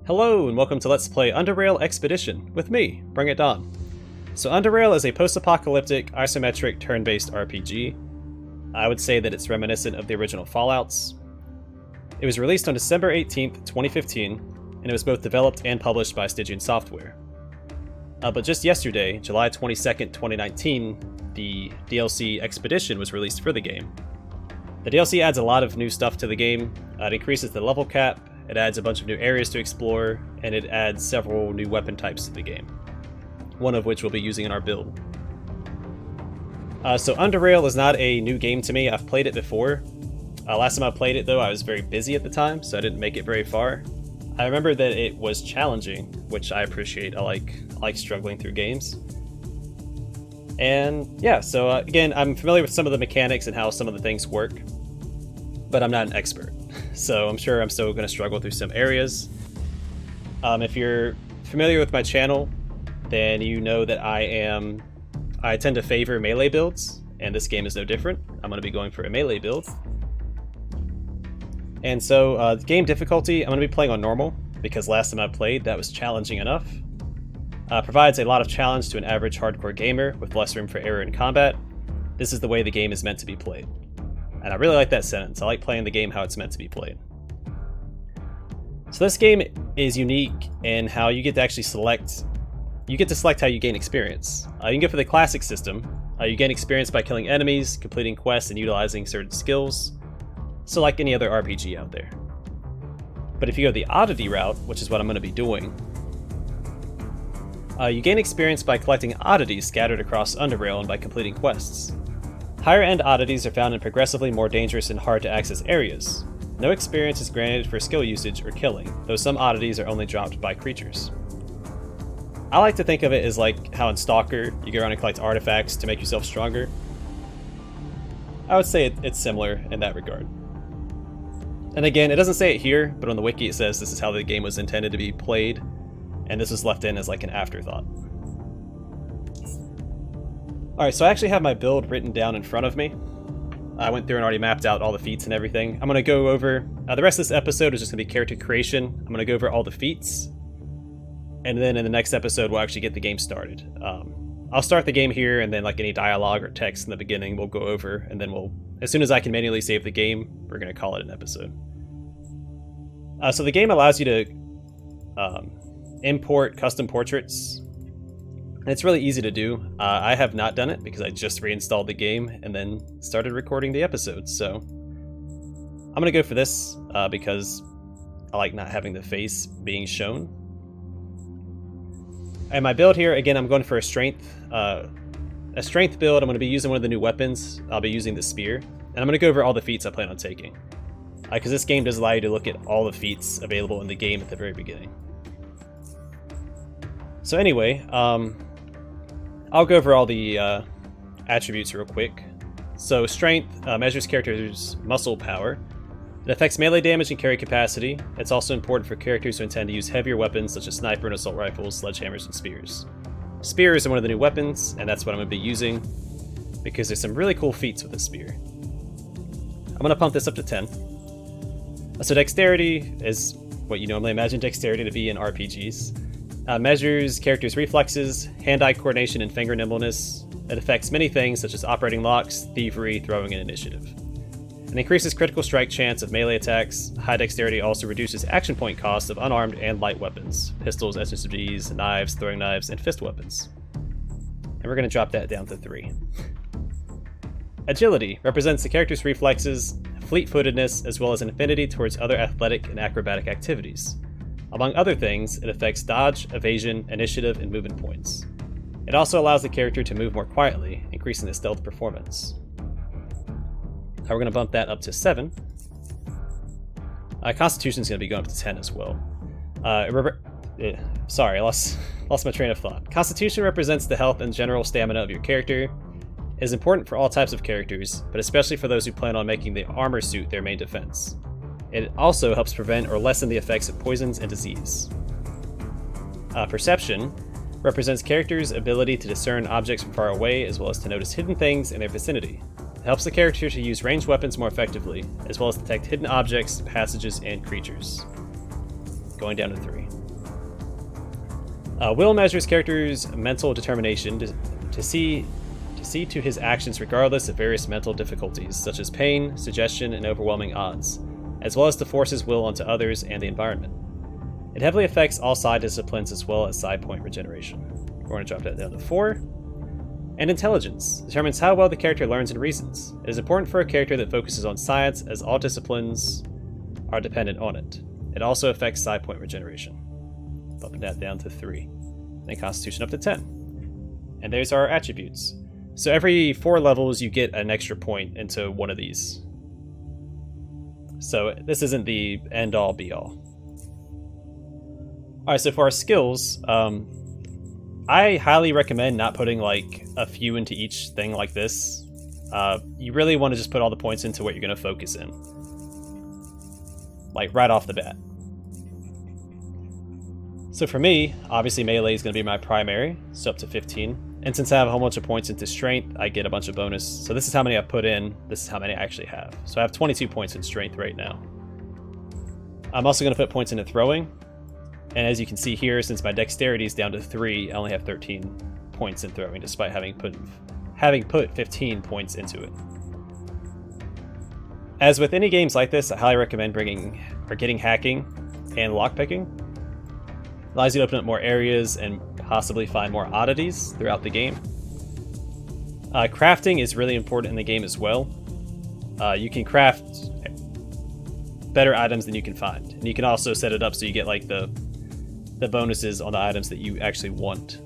Hello and welcome to Let's Play UnderRail Expedition with me, BringItDon. So UnderRail is a post-apocalyptic, isometric, turn-based RPG. I would say that it's reminiscent of the original Fallouts. It was released on December 18th, 2015, and it was both developed and published by Stygian Software. But just yesterday, July 22nd, 2019, the DLC Expedition was released for the game. The DLC adds a lot of new stuff to the game. It increases the level cap, it adds a bunch of new areas to explore, and it adds several new weapon types to the game, one of which we'll be using in our build. So UnderRail is not a new game to me. I've played it before. Last time I played it, though, I was very busy at the time, so I didn't make it very far. I remember that it was challenging, which I appreciate. I like struggling through games. And yeah, so again, I'm familiar with some of the mechanics and how some of the things work, but I'm not an expert. So I'm sure I'm still going to struggle through some areas. If you're familiar with my channel, then you know that I tend to favor melee builds, and this game is no different. I'm going to be going for a melee build. And so game difficulty, I'm going to be playing on normal, because last time I played, that was challenging enough. Provides a lot of challenge to an average hardcore gamer with less room for error in combat. This is the way the game is meant to be played. And I really like that sentence. I like playing the game how it's meant to be played. So this game is unique in how you get to actually select how you gain experience. You can go for the classic system. You gain experience by killing enemies, completing quests, and utilizing certain skills. So like any other RPG out there. But if you go the oddity route, which is what I'm going to be doing, you gain experience by collecting oddities scattered across UnderRail and by completing quests. Higher end oddities are found in progressively more dangerous and hard to access areas. No experience is granted for skill usage or killing, though some oddities are only dropped by creatures. I like to think of it as like how in Stalker, you go around and collect artifacts to make yourself stronger. I would say it's similar in that regard. And again, it doesn't say it here, but on the wiki it says this is how the game was intended to be played, and this was left in as like an afterthought. Alright, so I actually have my build written down in front of me. I went through and already mapped out all the feats and everything. I'm going to go over... the rest of this episode is just going to be character creation. I'm going to go over all the feats. And then in the next episode, we'll actually get the game started. I'll start the game here, and then like any dialogue or text in the beginning we'll go over, and then as soon as I can manually save the game, we're going to call it an episode. So the game allows you to import custom portraits. And it's really easy to do. I have not done it because I just reinstalled the game and then started recording the episode. So I'm going to go for this because I like not having the face being shown. And my build here, again, I'm going for a strength build. I'm going to be using one of the new weapons. I'll be using the spear. And I'm going to go over all the feats I plan on taking. Because this game does allow you to look at all the feats available in the game at the very beginning. So anyway, I'll go over all the attributes real quick. So strength measures characters' muscle power. It affects melee damage and carry capacity. It's also important for characters who intend to use heavier weapons such as sniper and assault rifles, sledgehammers, and spears. Spears are one of the new weapons, and that's what I'm going to be using because there's some really cool feats with the spear. I'm going to pump this up to 10. So Dexterity is what you normally imagine Dexterity to be in RPGs. Measures characters' reflexes, hand-eye coordination, and finger nimbleness. It affects many things such as operating locks, thievery, throwing, and initiative. It increases critical strike chance of melee attacks. High dexterity also reduces action point costs of unarmed and light weapons, pistols, SMGs, knives, throwing knives, and fist weapons. And we're going to drop that down to 3. Agility represents the character's reflexes, fleet-footedness, as well as an affinity towards other athletic and acrobatic activities. Among other things, it affects dodge, evasion, initiative, and movement points. It also allows the character to move more quietly, increasing the stealth performance. We're going to bump that up to 7. Constitution is going to be going up to 10 as well. Sorry, I lost my train of thought. Constitution represents the health and general stamina of your character. It is important for all types of characters, but especially for those who plan on making the armor suit their main defense. It also helps prevent or lessen the effects of poisons and disease. Perception represents characters' ability to discern objects from far away, as well as to notice hidden things in their vicinity. It helps the character to use ranged weapons more effectively, as well as detect hidden objects, passages, and creatures. going down to 3. Will measures character's mental determination to see to his actions regardless of various mental difficulties, such as pain, suggestion, and overwhelming odds, as well as to force his will onto others and the environment. It heavily affects all side disciplines as well as side point regeneration. We're going to drop that down to 4. And intelligence determines how well the character learns and reasons. It is important for a character that focuses on science, as all disciplines are dependent on it. It also affects side point regeneration. Bumping that down to 3. And constitution up to 10. And there's our attributes. So every 4 levels you get an extra point into one of these. So this isn't the end all be all. Alright, so for our skills, I highly recommend not putting like a few into each thing like this. You really want to just put all the points into what you're going to focus in. Like right off the bat. So for me, obviously melee is going to be my primary, so up to 15. And since I have a whole bunch of points into strength, I get a bunch of bonus. So this is how many I've put in, this is how many I actually have. So I have 22 points in strength right now. I'm also going to put points into throwing. And as you can see here, since my dexterity is down to 3, I only have 13 points in throwing, despite having put 15 points into it. As with any games like this, I highly recommend getting hacking and lockpicking. Allows you to open up more areas and possibly find more oddities throughout the game. Crafting is really important in the game as well. You can craft better items than you can find. And you can also set it up so you get like the bonuses on the items that you actually want.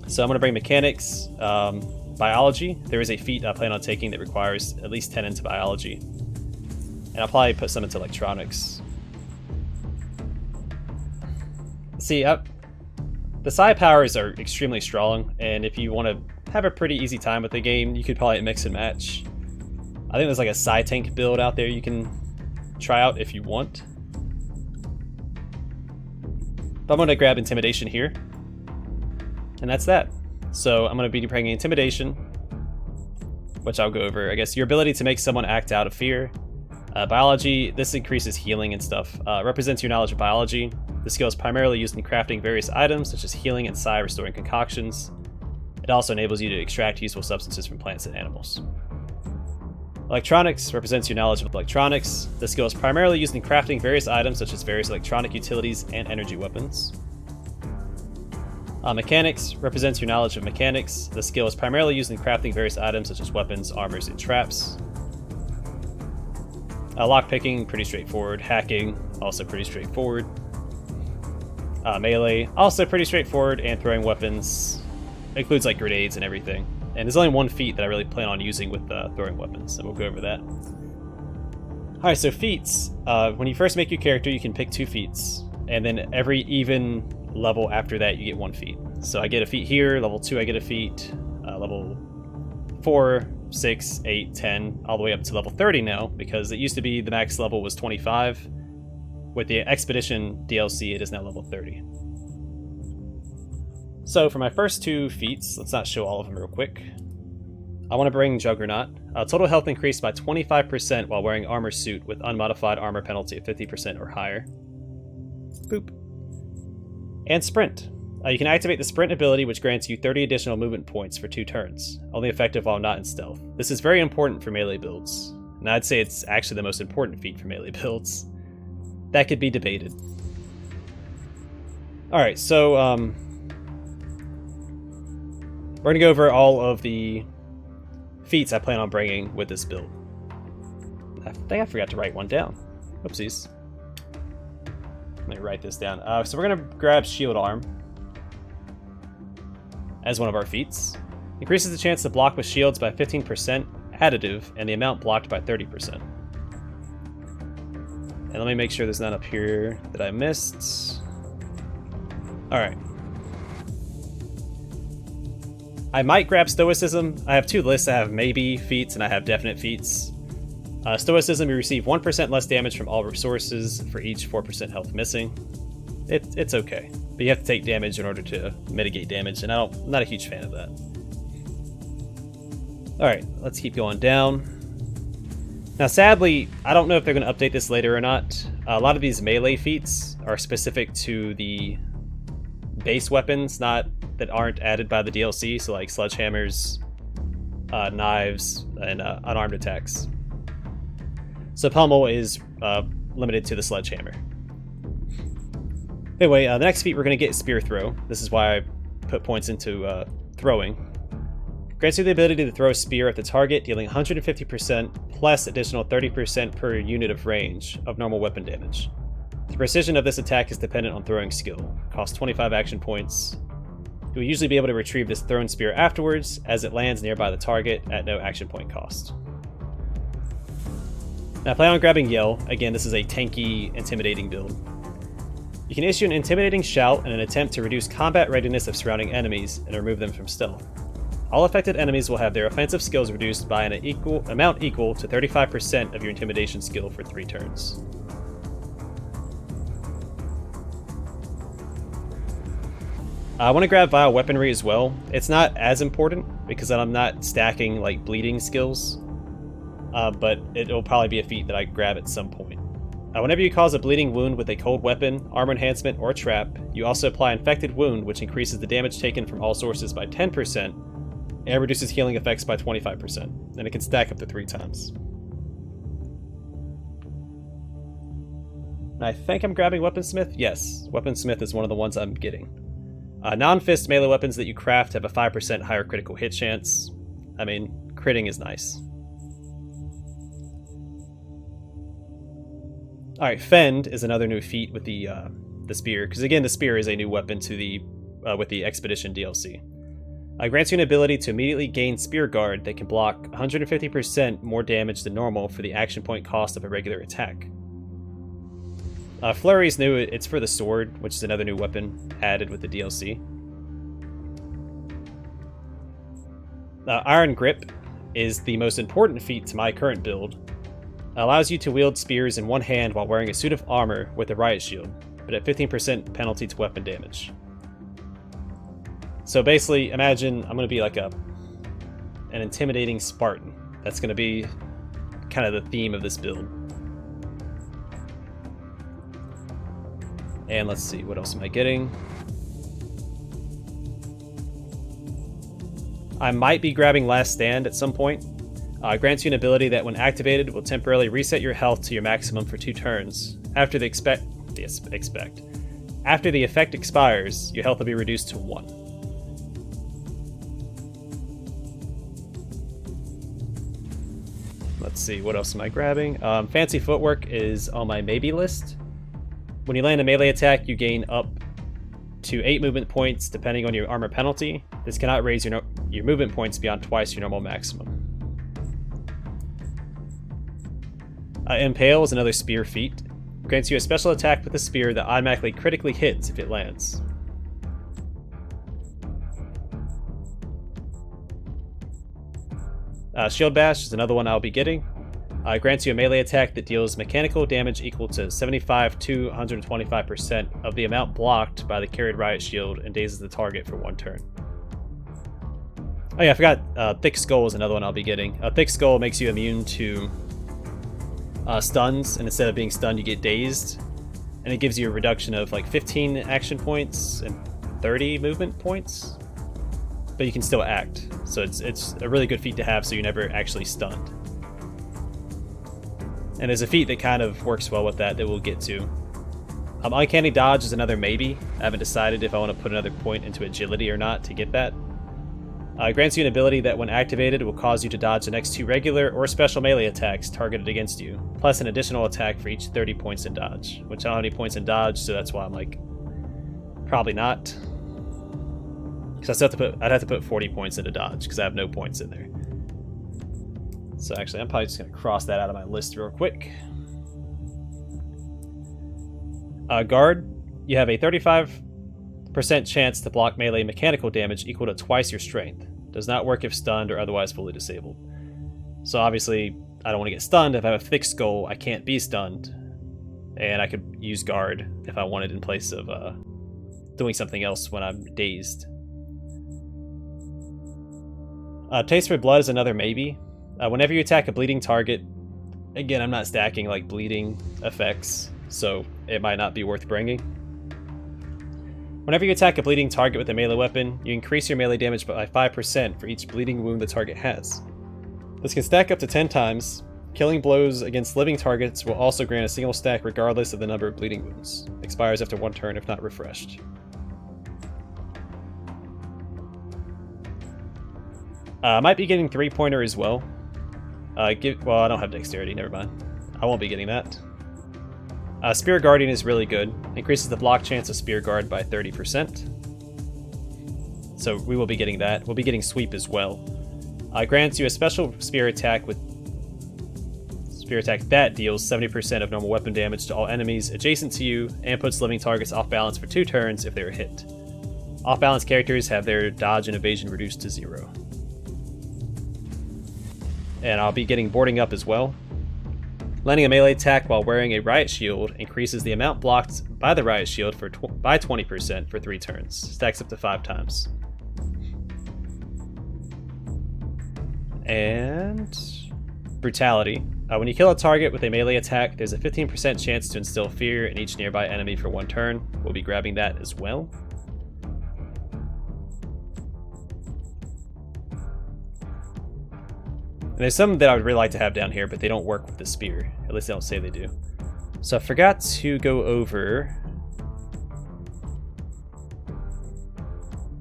So I'm going to bring mechanics, biology. There is a feat I plan on taking that requires at least 10 into biology. And I'll probably put some into electronics. See, the side powers are extremely strong, and if you want to have a pretty easy time with the game, you could probably mix and match. I think there's like a side tank build out there you can try out if you want. But I'm going to grab Intimidation here. And that's that. So I'm going to be bringing Intimidation, which I'll go over. I guess your ability to make someone act out of fear. Biology, this increases healing and stuff. Represents your knowledge of biology. The skill is primarily used in crafting various items, such as healing and psi restoring concoctions. It also enables you to extract useful substances from plants and animals. Electronics represents your knowledge of electronics. The skill is primarily used in crafting various items, such as various electronic utilities and energy weapons. Mechanics represents your knowledge of mechanics. The skill is primarily used in crafting various items, such as weapons, armors, and traps. Lockpicking, pretty straightforward. Hacking, also pretty straightforward. Melee, also pretty straightforward, and throwing weapons includes like grenades and everything. And there's only one feat that I really plan on using with throwing weapons, so we'll go over that. Alright, so feats. When you first make your character, you can pick 2 feats, and then every even level after that, you get 1 feat. So I get a feat here, level 2 I get a feat, level 4, 6, 8, 10, all the way up to level 30 now, because it used to be the max level was 25. With the Expedition DLC, it is now level 30. So for my first 2 feats, let's not show all of them real quick. I want to bring Juggernaut. Total health increased by 25% while wearing armor suit with unmodified armor penalty of 50% or higher. Boop. And Sprint. You can activate the Sprint ability, which grants you 30 additional movement points for 2 turns, only effective while not in stealth. This is very important for melee builds, and I'd say it's actually the most important feat for melee builds. That could be debated. Alright, so we're going to go over all of the feats I plan on bringing with this build. I think I forgot to write one down. Oopsies. Let me write this down. So we're going to grab Shield Arm as one of our feats. Increases the chance to block with shields by 15% additive, and the amount blocked by 30%. And let me make sure there's none up here that I missed. Alright. I might grab Stoicism. I have 2 lists. I have maybe feats and I have definite feats. Stoicism, you receive 1% less damage from all resources for each 4% health missing. It's okay, but you have to take damage in order to mitigate damage, and I'm not a huge fan of that. Alright, let's keep going down. Now sadly, I don't know if they're going to update this later or not, A lot of these melee feats are specific to the base weapons, that aren't added by the DLC, so like sledgehammers, knives, and unarmed attacks. So Pummel is limited to the sledgehammer. Anyway, the next feat we're going to get is Spear Throw. This is why I put points into throwing. Grants you the ability to throw a spear at the target, dealing 150% plus additional 30% per unit of range of normal weapon damage. The precision of this attack is dependent on throwing skill. Costs 25 action points. You will usually be able to retrieve this thrown spear afterwards, as it lands nearby the target at no action point cost. Now plan on grabbing Yell. Again, this is a tanky, intimidating build. You can issue an intimidating shout in an attempt to reduce combat readiness of surrounding enemies and remove them from stealth. All affected enemies will have their offensive skills reduced by an amount equal to 35% of your intimidation skill for 3 turns. I want to grab Vile Weaponry as well. It's not as important because I'm not stacking like bleeding skills, but it'll probably be a feat that I grab at some point. Whenever you cause a bleeding wound with a cold weapon, armor enhancement, or trap, you also apply Infected Wound, which increases the damage taken from all sources by 10% and reduces healing effects by 25%, and it can stack up to 3 times. I think I'm grabbing Weaponsmith? Yes, Weaponsmith is one of the ones I'm getting. Non-fist melee weapons that you craft have a 5% higher critical hit chance. I mean, critting is nice. Alright, Fend is another new feat with the spear, because again, the spear is a new weapon to the with the Expedition DLC. Grants you an ability to immediately gain Spear Guard that can block 150% more damage than normal for the action point cost of a regular attack. Flurry is new. It's for the sword, which is another new weapon added with the DLC. Iron Grip is the most important feat to my current build. It allows you to wield spears in one hand while wearing a suit of armor with a riot shield, but at 15% penalty to weapon damage. So basically, imagine I'm going to be like an intimidating Spartan. That's going to be kind of the theme of this build. And let's see, what else am I getting? I might be grabbing Last Stand at some point. Grants you an ability that, when activated, will temporarily reset your health to your maximum for 2 turns. After the effect expires, your health will be reduced to 1. Let's see, what else am I grabbing? Fancy Footwork is on my maybe list. When you land a melee attack, you gain up to 8 movement points depending on your armor penalty. This cannot raise your movement points beyond twice your normal maximum. Impale is another spear feat. Grants you a special attack with a spear that automatically critically hits if it lands. Shield Bash is another one I'll be getting. Grants you a melee attack that deals mechanical damage equal to 75 to 125% of the amount blocked by the carried riot shield and dazes the target for 1 turn. Oh yeah, I forgot, Thick Skull is another one I'll be getting. Thick Skull makes you immune to stuns, and instead of being stunned you get dazed, and it gives you a reduction of like 15 action points and 30 movement points, but you can still act, so it's a really good feat to have so you're never actually stunned. And there's a feat that kind of works well with that we'll get to. Uncanny Dodge is another maybe. I haven't decided if I want to put another point into agility or not to get that. It grants you an ability that, when activated, will cause you to dodge the next 2 regular or special melee attacks targeted against you, plus an additional attack for each 30 points in dodge, which I don't have any points in dodge, so that's why I'm like, probably not. Because I'd have to put 40 points into dodge, because I have no points in there. So actually, I'm probably just going to cross that out of my list real quick. Guard, you have a 35% chance to block melee mechanical damage equal to twice your strength. Does not work if stunned or otherwise fully disabled. So obviously, I don't want to get stunned. If I have a thick skull, I can't be stunned. And I could use guard if I wanted in place of doing something else when I'm dazed. Taste for Blood is another maybe. Whenever you attack a bleeding target, again, I'm not stacking like bleeding effects, so it might not be worth bringing. Whenever you attack a bleeding target with a melee weapon, you increase your melee damage by 5% for each bleeding wound the target has. This can stack up to 10 times. Killing blows against living targets will also grant a single stack regardless of the number of bleeding wounds. Expires after 1 turn if not refreshed. I might be getting 3-pointer as well. Well, I don't have Dexterity, never mind. I won't be getting that. Spear Guardian is really good. Increases the block chance of Spear Guard by 30%. So we will be getting that. We'll be getting Sweep as well. Grants you a special spear attack that deals 70% of normal weapon damage to all enemies adjacent to you and puts living targets off balance for 2 turns if they are hit. Off balance characters have their dodge and evasion reduced to 0. And I'll be getting Boarding Up as well. Landing a melee attack while wearing a Riot Shield increases the amount blocked by the Riot Shield by 20% for 3 turns. Stacks up to 5 times. And Brutality. When you kill a target with a melee attack, there's a 15% chance to instill fear in each nearby enemy for 1 turn. We'll be grabbing that as well. And there's some that I would really like to have down here, but they don't work with the spear. At least they don't say they do. So I forgot to go over...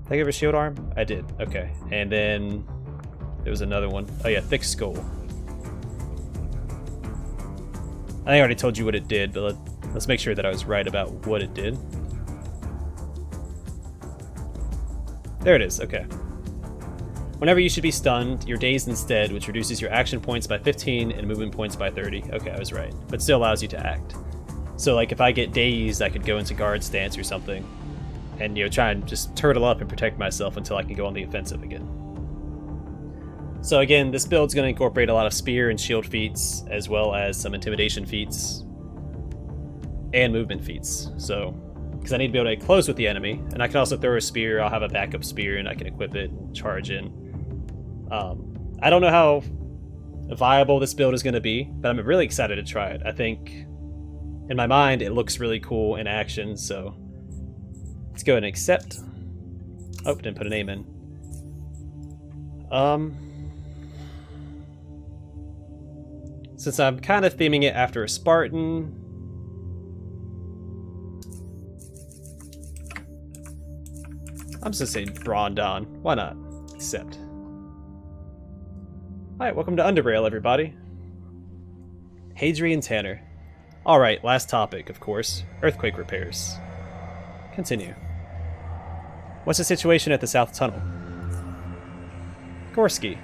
Did I go over Shield Arm? I did. Okay. And then there was another one. Oh yeah, Thick Skull. I think I already told you what it did, but let's make sure that I was right about what it did. There it is, okay. Whenever you should be stunned, you're dazed instead, which reduces your action points by 15 and movement points by 30. Okay, I was right. But still allows you to act. So like if I get dazed, I could go into guard stance or something. And try and just turtle up and protect myself until I can go on the offensive again. So again, this build's going to incorporate a lot of spear and shield feats, as well as some intimidation feats and movement feats. So, because I need to be able to get close with the enemy, and I can also throw a spear. I'll have a backup spear, and I can equip it and charge in. I don't know how viable this build is going to be, but I'm really excited to try it. I think, in my mind, it looks really cool in action. So, let's go ahead and accept. Oh, didn't put a name in. Since I'm kind of theming it after a Spartan, I'm just gonna say BringItDon. Why not? Accept. Alright, welcome to UnderRail, everybody. Hadrian Tanner. Alright, last topic, of course. Earthquake repairs. Continue. What's the situation at the South Tunnel? Gorski.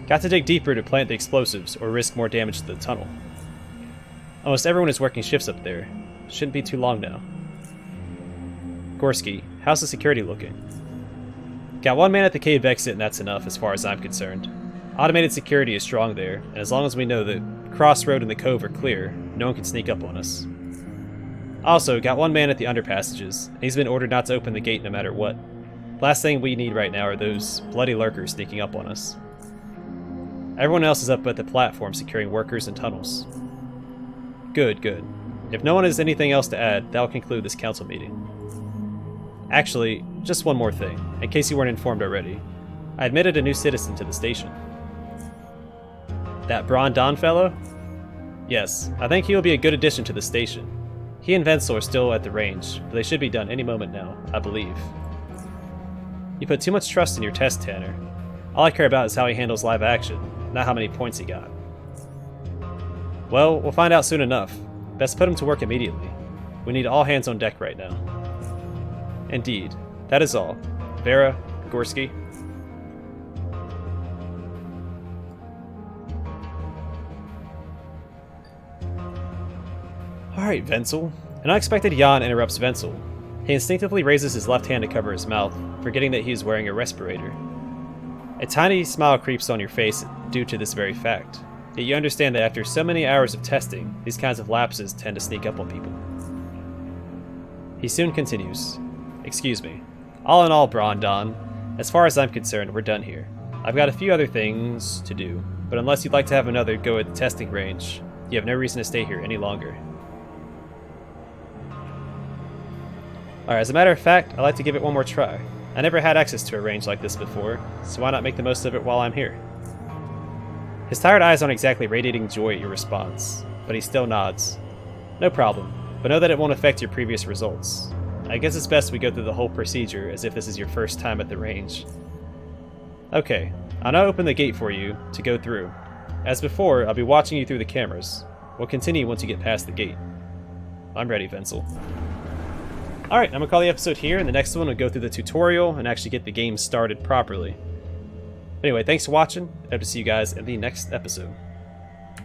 Got to dig deeper to plant the explosives, or risk more damage to the tunnel. Almost everyone is working shifts up there. Shouldn't be too long now. Gorski, how's the security looking? Got 1 man at the cave exit and that's enough as far as I'm concerned. Automated security is strong there, and as long as we know the crossroad and the cove are clear, no one can sneak up on us. Also, got 1 man at the underpassages, and he's been ordered not to open the gate no matter what. Last thing we need right now are those bloody lurkers sneaking up on us. Everyone else is up at the platform securing workers and tunnels. Good, good. If no one has anything else to add, that'll conclude this council meeting. Actually, just one more thing, in case you weren't informed already. I admitted a new citizen to the station. That BringItDon fellow? Yes, I think he will be a good addition to the station. He and Wenzel are still at the range, but they should be done any moment now, I believe. You put too much trust in your test, Tanner. All I care about is how he handles live action, not how many points he got. Well, we'll find out soon enough. Best put him to work immediately. We need all hands on deck right now. Indeed. That is all. Vera, Gorski. Alright, Wenzel. An unexpected yawn interrupts Wenzel. He instinctively raises his left hand to cover his mouth, forgetting that he is wearing a respirator. A tiny smile creeps on your face due to this very fact, yet you understand that after so many hours of testing, these kinds of lapses tend to sneak up on people. He soon continues. Excuse me. All in all, BringItDon, as far as I'm concerned, we're done here. I've got a few other things to do, but unless you'd like to have another go at the testing range, you have no reason to stay here any longer. Alright, as a matter of fact, I'd like to give it one more try. I never had access to a range like this before, so why not make the most of it while I'm here? His tired eyes aren't exactly radiating joy at your response, but he still nods. No problem, but know that it won't affect your previous results. I guess it's best we go through the whole procedure as if this is your first time at the range. Okay, I'll now open the gate for you to go through. As before, I'll be watching you through the cameras. We'll continue once you get past the gate. I'm ready, Venzel. Alright, I'm gonna call the episode here, and the next one will go through the tutorial and actually get the game started properly. Anyway, thanks for watching. I hope to see you guys in the next episode.